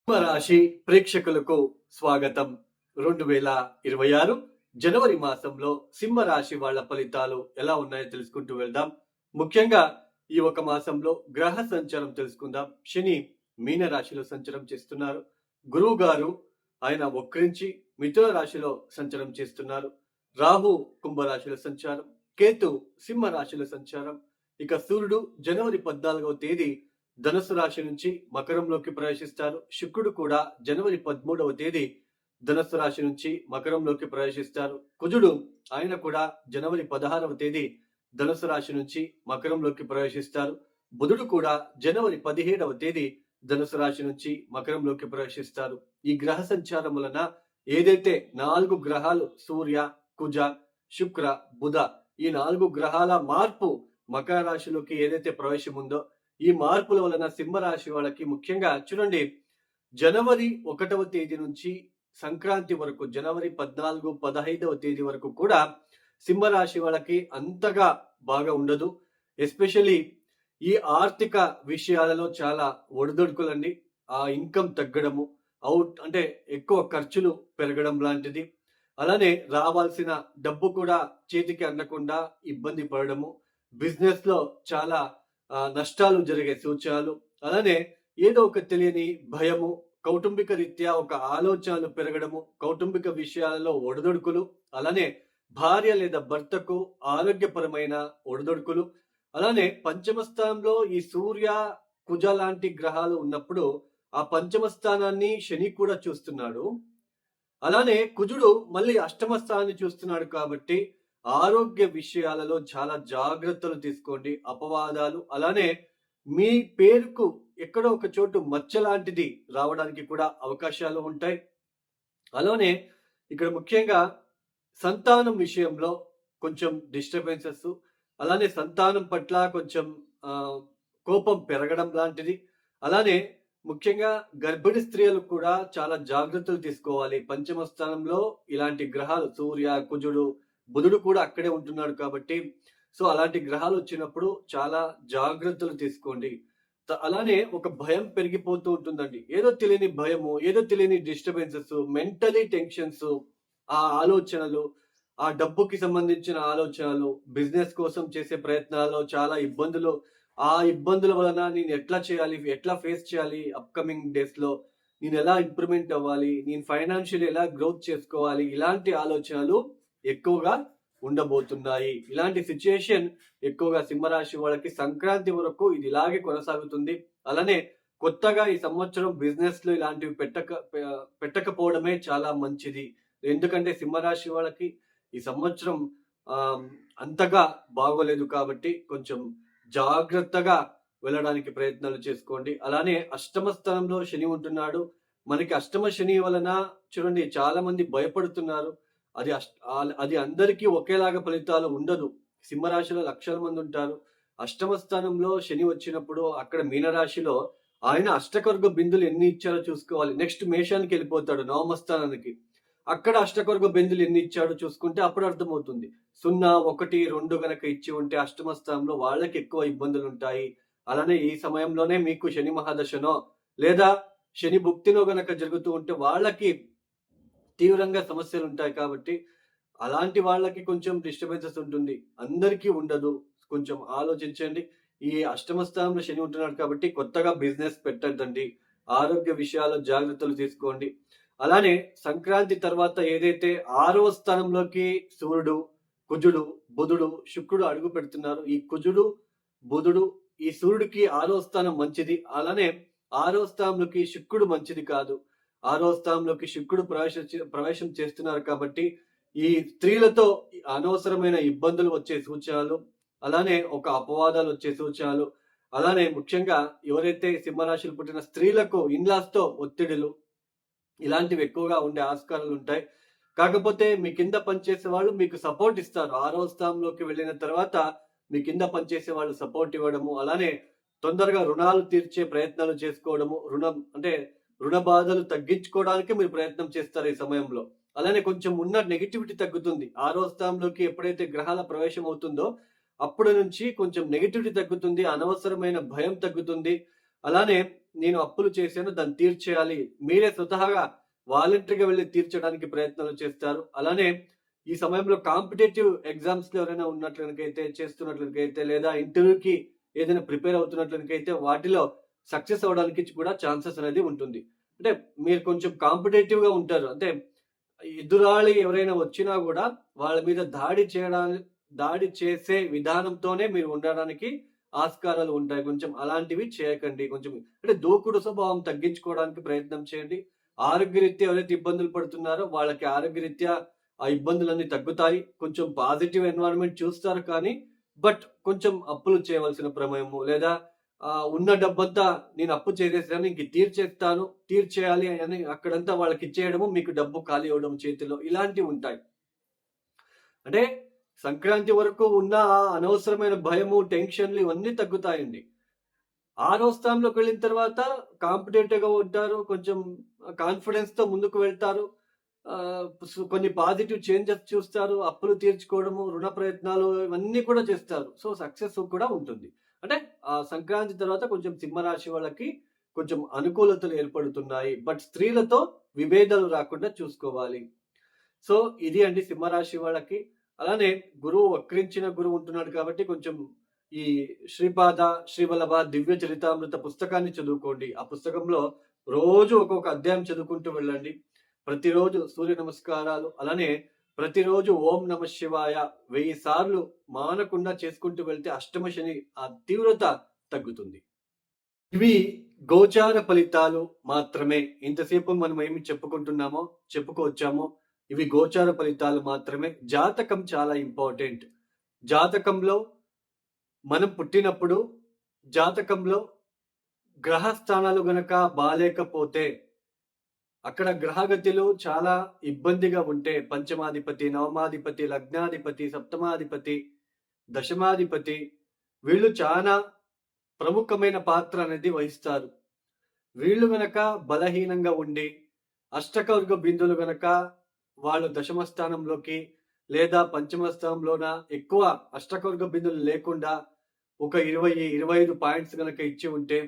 సింహరాశి ప్రేక్షకులకు స్వాగతం. 2026 జనవరి మాసంలో సింహరాశి వాళ్ళ ఫలితాలు ఎలా ఉన్నాయో తెలుసుకుంటూ వెళ్దాం. ముఖ్యంగా ఈ ఒక మాసంలో గ్రహ సంచారం తెలుసుకుందాం. శని మీన రాశిలో సంచారం చేస్తున్నారు. గురువు గారు ఆయన వక్రించి మిథున రాశిలో సంచారం చేస్తున్నారు. రాహు కుంభరాశిలో సంచారం, కేతు సింహ రాశిలో సంచారం. ఇక సూర్యుడు జనవరి 14వ తేదీ ధనుసు రాశి నుంచి మకరంలోకి ప్రవేశిస్తారు. శుక్రుడు కూడా జనవరి 13వ తేదీ ధనుసు రాశి నుంచి మకరంలోకి ప్రవేశిస్తారు. కుజుడు ఆయన కూడా జనవరి 16వ తేదీ ధనుసు రాశి నుంచి మకరంలోకి ప్రవేశిస్తారు. బుధుడు కూడా జనవరి 17వ తేదీ ధనుసు రాశి నుంచి మకరంలోకి ప్రవేశిస్తారు. ఈ గ్రహ సంచారం వలన ఏదైతే 4 గ్రహాలు సూర్య, కుజ, శుక్ర, బుధ ఈ 4 గ్రహాల మార్పు మకర రాశిలోకి ఏదైతే ప్రవేశం ఉందో ఈ మార్పుల వలన సింహరాశి వాళ్ళకి ముఖ్యంగా చూడండి, జనవరి 1వ తేదీ నుంచి సంక్రాంతి వరకు, జనవరి 14, 15వ తేదీ వరకు కూడా సింహరాశి వాళ్ళకి అంతగా బాగా ఉండదు. ఎస్పెషల్లీ ఈ ఆర్థిక విషయాలలో చాలా ఒడిదొడుకులండి. ఆ ఇన్కమ్ తగ్గడము, అంటే ఎక్కువ ఖర్చులు పెరగడం లాంటిది. అలానే రావాల్సిన డబ్బు కూడా చేతికి అందకుండా ఇబ్బంది పడడము, బిజినెస్ లో చాలా నష్టాలు జరిగే సూచనలు, అలానే ఏదో ఒక తెలియని భయము, కౌటుంబిక రీత్యా ఒక ఆలోచనలు పెరగడము, కౌటుంబిక విషయాలలో ఒడిదొడుకులు, అలానే భార్య లేదా భర్తకు ఆరోగ్యపరమైన ఒడిదొడుకులు, అలానే పంచమ స్థానంలో ఈ సూర్య, కుజ లాంటి గ్రహాలు ఉన్నప్పుడు ఆ పంచమ స్థానాన్ని శని కూడా చూస్తున్నాడు. అలానే కుజుడు మళ్ళీ అష్టమ స్థానాన్ని చూస్తున్నాడు కాబట్టి ఆరోగ్య విషయాలలో చాలా జాగ్రత్తలు తీసుకోండి. అపవాదాలు, అలానే మీ పేరుకు ఎక్కడో ఒక చోటు మచ్చ లాంటిది రావడానికి కూడా అవకాశాలు ఉంటాయి. అలానే ఇక్కడ ముఖ్యంగా సంతానం విషయంలో కొంచెం డిస్టర్బెన్సెస్, అలానే సంతానం పట్ల కొంచెం కోపం పెరగడం లాంటిది, అలానే ముఖ్యంగా గర్భిణీ స్త్రీలు కూడా చాలా జాగ్రత్తలు తీసుకోవాలి. పంచమ స్థానంలో ఇలాంటి గ్రహాలు సూర్య, కుజుడు, బుధుడు కూడా అక్కడే ఉంటున్నాడు కాబట్టి సో అలాంటి గ్రహాలు వచ్చినప్పుడు చాలా జాగ్రత్తలు తీసుకోండి. అలానే ఒక భయం పెరిగిపోతూ ఉంటుందండి. ఏదో తెలియని భయము, ఏదో తెలియని డిస్టర్బెన్సెస్, మెంటలీ టెన్షన్స్, ఆ ఆలోచనలు, ఆ డబ్బుకి సంబంధించిన ఆలోచనలు, బిజినెస్ కోసం చేసే ప్రయత్నాల్లో చాలా ఇబ్బందులు, ఆ ఇబ్బందుల వలన నేను ఎట్లా చేయాలి, ఎట్లా ఫేస్ చేయాలి, అప్కమింగ్ డేస్ లో నేను ఎలా ఇంప్రూవ్మెంట్ అవ్వాలి, నేను ఫైనాన్షియల్ ఎలా గ్రోత్ చేసుకోవాలి, ఇలాంటి ఆలోచనలు ఎక్కువగా ఉండబోతున్నాయి. ఇలాంటి సిచ్యుయేషన్ ఎక్కువగా సింహరాశి వాళ్ళకి సంక్రాంతి వరకు ఇది ఇలాగే కొనసాగుతుంది. అలానే కొత్తగా ఈ సంవత్సరం బిజినెస్ లో ఇలాంటివి పెట్టకపోవడమే చాలా మంచిది. ఎందుకంటే సింహరాశి వాళ్ళకి ఈ సంవత్సరం అంతగా బాగోలేదు కాబట్టి కొంచెం జాగ్రత్తగా వెళ్ళడానికి ప్రయత్నాలు చేసుకోండి. అలానే అష్టమ స్థానంలో శని ఉంటున్నాడు. మనకి అష్టమ శని వలన చూడండి చాలా మంది భయపడుతున్నారు. అది అందరికీ ఒకేలాగా ఫలితాలు ఉండదు. సింహరాశిలో లక్షల మంది ఉంటారు. అష్టమ స్థానంలో శని వచ్చినప్పుడు అక్కడ మీనరాశిలో ఆయన అష్టకర్గ బిందులు ఎన్ని ఇచ్చారో చూసుకోవాలి. నెక్స్ట్ మేషానికి వెళ్ళిపోతాడు నవమ స్థానానికి. అక్కడ అష్టకర్గ బిందులు ఎన్ని ఇచ్చాడో చూసుకుంటే అప్పుడు అర్థమవుతుంది. 0, 1, 2 గనక ఇచ్చి ఉంటే అష్టమ స్థానంలో వాళ్ళకి ఎక్కువ ఇబ్బందులు ఉంటాయి. అలానే ఈ సమయంలోనే మీకు శని మహాదశనో లేదా శని భుక్తినో గనక జరుగుతూ ఉంటే వాళ్ళకి తీవ్రంగా సమస్యలు ఉంటాయి కాబట్టి అలాంటి వాళ్ళకి కొంచెం డిస్టర్బెన్సెస్ ఉంటుంది. అందరికీ ఉండదు. కొంచెం ఆలోచించండి. ఈ అష్టమ స్థానంలో శని ఉంటున్నాడు కాబట్టి కొత్తగా బిజినెస్ పెట్టద్దండి. ఆరోగ్య విషయాల్లో జాగ్రత్తలు తీసుకోండి. అలానే సంక్రాంతి తర్వాత ఏదైతే 6వ స్థానంలోకి సూర్యుడు, కుజుడు, బుధుడు, శుక్రుడు అడుగు పెడుతున్నారు. ఈ కుజుడు, బుధుడు, ఈ సూర్యుడికి 6వ స్థానం మంచిది. అలానే 6వ స్థానంలోకి శుక్రుడు మంచిది కాదు. 6వ స్థానంలోకి శుక్రుడు ప్రవేశం చేస్తున్నారు కాబట్టి ఈ స్త్రీలతో అనవసరమైన ఇబ్బందులు వచ్చే సూచనలు, అలానే ఒక అపవాదాలు వచ్చే సూచనలు, అలానే ముఖ్యంగా ఎవరైతే సింహరాశులు పుట్టిన స్త్రీలకు ఇన్లాస్ తో ఒత్తిడులు ఇలాంటివి ఎక్కువగా ఉండే ఆస్కారాలు ఉంటాయి. కాకపోతే మీ కింద పనిచేసే వాళ్ళు మీకు సపోర్ట్ ఇస్తారు. 6వ స్థానంలోకి వెళ్ళిన తర్వాత మీ కింద పనిచేసే వాళ్ళు సపోర్ట్ ఇవ్వడము, అలానే తొందరగా రుణాలు తీర్చే ప్రయత్నాలు చేసుకోవడము, రుణ బాధలు తగ్గించుకోవడానికి మీరు ప్రయత్నం చేస్తారు ఈ సమయంలో. అలానే కొంచెం ఉన్న నెగిటివిటీ తగ్గుతుంది. 6వ స్థానంలోకి ఎప్పుడైతే గ్రహాల ప్రవేశం అవుతుందో అప్పటి నుంచి కొంచెం నెగిటివిటీ తగ్గుతుంది, అనవసరమైన భయం తగ్గుతుంది. అలానే నేను అప్పులు చేశాను, దాన్ని తీర్చేయాలి. మీరే స్వతహాగా వాలంటరీగా వెళ్లి తీర్చడానికి ప్రయత్నాలు చేస్తారు. అలానే ఈ సమయంలో కాంపిటేటివ్ ఎగ్జామ్స్‌లో ఎవరైనా చేస్తున్నట్లయితే లేదా ఇంటర్వ్యూకి ఏదైనా ప్రిపేర్ అవుతున్నట్లయితే వాటిలో సక్సెస్ అవ్వడానికి కూడా ఛాన్సెస్ అనేది ఉంటుంది. అంటే మీరు కొంచెం కాంపిటేటివ్‌గా ఉంటారు. అంటే ఎదురాళి ఎవరైనా వచ్చినా గూడా వాళ్ళ మీద దాడి చేసే విధానంతోనే మీరు ఉండడానికి ఆస్కారాలు ఉంటాయి. కొంచెం అలాంటివి చేయకండి. కొంచెం అంటే దూకుడు స్వభావం తగ్గించుకోవడానికి ప్రయత్నం చేయండి. ఆరోగ్యరీత్యా ఎవరైతే ఇబ్బందులు పడుతున్నారో వాళ్ళకి ఆరోగ్యరీత్యా ఆ ఇబ్బందులన్నీ తగ్గుతాయి. కొంచెం పాజిటివ్ ఎన్వైర్న్‌మెంట్ చూస్తారు కానీ, కొంచెం అప్పులు చేయవలసిన ప్రమేయము లేదా ఉన్న డబ్బంతా నేను అప్పు చేసేసాను ఇంక తీర్చేయాలి అని అక్కడంతా వాళ్ళకిచ్చేయడము, మీకు డబ్బు ఖాళీ అవ్వడం చేతిలో ఇలాంటివుంటాయి. అంటే సంక్రాంతి వరకు ఉన్న అనవసరమైన భయము, టెన్షన్‌లు ఇవన్నీ తగ్గుతాయండి. ఆరో స్థానంలోకి వెళ్ళిన తర్వాత కాంపిటేటివ్‌గా ఉంటారు. కొంచెం కాన్ఫిడెన్స్‌తో ముందుకు వెళ్తారు. కొన్ని పాజిటివ్ చేంజెస్ చూస్తారు. అప్పులు తీర్చుకోవడము, రుణ ప్రయత్నాలు ఇవన్నీ కూడా చేస్తారు. సో, సక్సెస్ కూడా ఉంటుంది. అంటే సంక్రాంతి తర్వాత కొంచెం సింహరాశి వాళ్ళకి కొంచెం అనుకూలతలు ఏర్పడుతున్నాయి. స్త్రీలతో విభేదాలు రాకుండా చూసుకోవాలి. సో, ఇది అండి సింహరాశి వాళ్ళకి. అలానే వక్రించిన గురువు ఉంటున్నాడు కాబట్టి కొంచెం ఈ శ్రీపాద, శ్రీవల్లభ దివ్య చరితామృత పుస్తకాన్ని చదువుకోండి. ఆ పుస్తకంలో రోజు ఒక్కొక్క అధ్యాయం చదువుకుంటూ వెళ్ళండి. ప్రతిరోజు సూర్య నమస్కారాలు, అలానే ప్రతిరోజు ఓం నమః శివాయ 1000 సార్లు మానకుండా చేసుకుంటూ వెళ్తే అష్టమ శని ఆ తీవ్రత తగ్గుతుంది. ఇవి గోచార ఫలితాలు మాత్రమే. ఇంతసేపు మనం ఏమి చెప్పుకొచ్చామో ఇవి గోచార ఫలితాలు మాత్రమే. జాతకం చాలా ఇంపార్టెంట్. జాతకంలో మనం పుట్టినప్పుడు జాతకంలో గ్రహ స్థానాలు గనక బాలేకపోతే అక్కడ గ్రహగతులు చాలా ఇబ్బందిగా ఉంటే పంచమాధిపతి, నవమాధిపతి, లగ్నాధిపతి, సప్తమాధిపతి, దశమాధిపతి వీళ్ళు చాలా ప్రముఖమైన పాత్ర అనేది వహిస్తారు. వీళ్ళు గనక బలహీనంగా ఉండి అష్టకవర్గ బిందువులు గనక వాళ్ళు దశమ స్థానంలోకి లేదా పంచమ స్థానంలోన ఎక్కువ అష్టకవర్గ బిందువులు లేకుండా ఒక 20-25 పాయింట్స్ గనక ఇచ్చి ఉంటే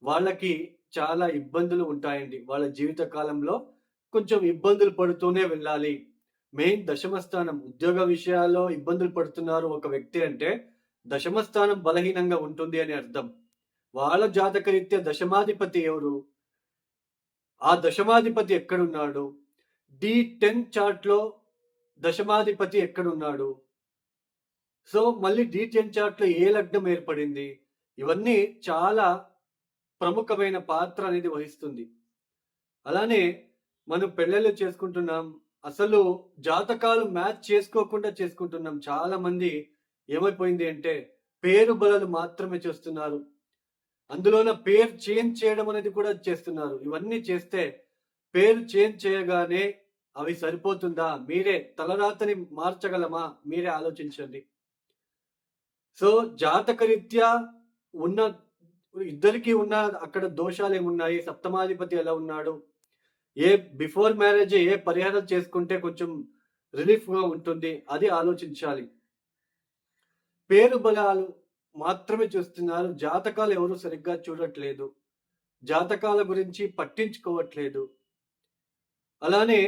వాళ్ళకి చాలా ఇబ్బందులు ఉంటాయండి. వాళ్ళ జీవిత కాలంలో కొంచెం ఇబ్బందులు పడుతూనే వెళ్ళాలి. మెయిన్ దశమ స్థానం ఉద్యోగ విషయాల్లో ఇబ్బందులు పడుతున్నారు ఒక వ్యక్తి అంటే దశమ స్థానం బలహీనంగా ఉంటుంది అని అర్థం. వాళ్ళ జాతకరీత్యా దశమాధిపతి ఎవరు? ఆ దశమాధిపతి ఎక్కడున్నాడు? D10 చార్ట్‌లో దశమాధిపతి ఎక్కడున్నాడు? సో, మళ్ళీ D10 చార్ట్‌లో ఏ లగ్నం ఏర్పడింది? ఇవన్నీ చాలా ప్రముఖమైన పాత్ర అనేది వహిస్తుంది. అలానే మనం పెళ్ళిళ్ళు చేసుకుంటున్నాం. అసలు జాతకాలు మ్యాచ్ చేసుకోకుండా చేసుకుంటున్నాం. చాలా మంది ఏమైపోయింది అంటే పేరు బలాలు మాత్రమే చూస్తున్నారు. అందులోన పేరు చేంజ్ చేయడం అనేది కూడా చేస్తున్నారు. ఇవన్నీ చేస్తే పేరు చేంజ్ చేయగానే అవి సరిపోతుందా? మీరే తలరాతని మార్చగలమా? మీరే ఆలోచించండి. సో, జాతకరీత్యా ఉన్న ఇద్దరికీ ఉన్న అక్కడ దోషాలేమున్నాయి? సప్తమాధిపతి ఎలా ఉన్నాడు? బిఫోర్ మ్యారేజ్ ఏ పరిహారం చేసుకుంటే కొంచెం రిలీఫ్‌గా ఉంటుంది? అది ఆలోచించాలి. పేరు బలాలు మాత్రమే చూస్తున్నారు. జాతకాలు ఎవరు సరిగ్గా చూడట్లేదు. జాతకాల గురించి పట్టించుకోవట్లేదు. అలానే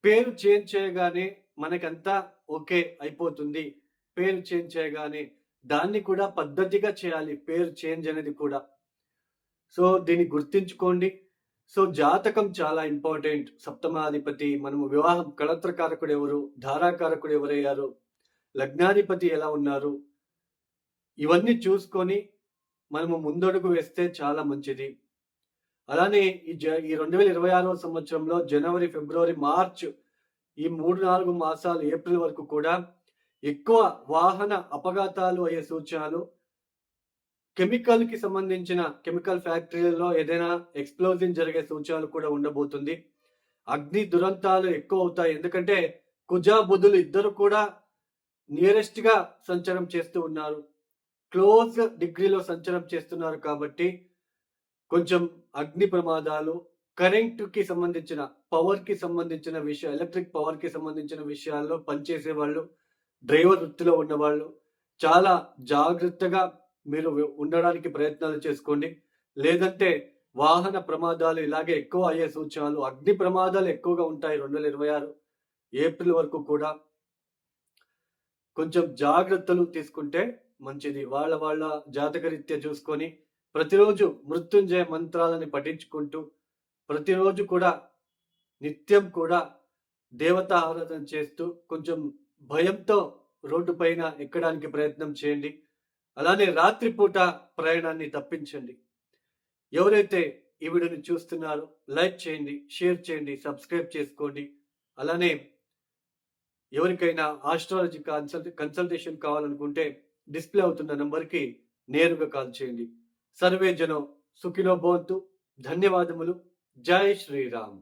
పేరు చేంజ్ చేయగానే మనకంతా ఓకే అయిపోతుంది. పేరు చేంజ్ చేయగానే దాన్ని కూడా పద్ధతిగా చేయాలి. పేరు చేంజ్ అనేది కూడా. సో, దీన్ని గుర్తుంచుకోండి. సో, జాతకం చాలా ఇంపార్టెంట్. సప్తమాధిపతి మనము వివాహం కళత్రకారకుడు ఎవరు? ధారాకారకుడు ఎవరయ్యారు? లగ్నాధిపతి ఎలా ఉన్నారు? ఇవన్నీ చూసుకొని మనము ముందడుగు వేస్తే చాలా మంచిది. అలానే ఈ 2026వ సంవత్సరంలో జనవరి, ఫిబ్రవరి, మార్చ్ ఈ 3-4 మాసాలు ఏప్రిల్ వరకు కూడా ఎక్కువ వాహన అపఘాతాలు అయ్యే సూచనలు, కెమికల్‌కి సంబంధించిన కెమికల్ ఫ్యాక్టరీలలో ఏదైనా ఎక్స్‌ప్లోజన్ జరిగే సూచనలు కూడా ఉండబోతుంది. అగ్ని దురంతాలు ఎక్కువ అవుతాయి. ఎందుకంటే కుజ, బుధులు ఇద్దరు కూడా నియరెస్ట్‌గా సంచారం చేస్తూ ఉన్నారు. క్లోజ్ డిగ్రీలో సంచారం చేస్తున్నారు కాబట్టి కొంచెం అగ్ని ప్రమాదాలు, కరెంట్‌కి సంబంధించిన, పవర్‌కి సంబంధించిన ఎలక్ట్రిక్ పవర్‌కి సంబంధించిన విషయాల్లో పనిచేసేవాళ్ళు, డ్రైవర్ వృత్తిలో ఉన్నవాళ్ళు చాలా జాగ్రత్తగా మీరు ఉండడానికి ప్రయత్నాలు చేసుకోండి. లేదంటే వాహన ప్రమాదాలు ఇలాగే ఎక్కువ అయ్యే సూచనలు, అగ్ని ప్రమాదాలు ఎక్కువగా ఉంటాయి 2026 ఏప్రిల్ వరకు కూడా. కొంచెం జాగ్రత్తలు తీసుకుంటే మంచిది. వాళ్ళ జాతకరీత్యా చూసుకొని ప్రతిరోజు మృత్యుంజయ మంత్రాలని పఠించుకుంటూ, ప్రతిరోజు కూడా నిత్యం కూడా దేవతా ఆరాధన చేస్తూ కొంచెం భయంతో రోడ్డు పైన ఎక్కడానికి ప్రయత్నం చేయండి. అలానే రాత్రిపూట ప్రయాణాన్ని తప్పించండి. ఎవరైతే ఈ వీడియోని చూస్తున్నారో లైక్ చేయండి, షేర్ చేయండి, సబ్స్క్రైబ్ చేసుకోండి. అలానే ఎవరికైనా ఆస్ట్రాలజీ కన్సల్టేషన్ కావాలనుకుంటే డిస్ప్లే అవుతున్న నంబర్కి నేరుగా కాల్ చేయండి. సర్వే జనం సుఖినో భవంతు. ధన్యవాదములు. జై శ్రీరామ్.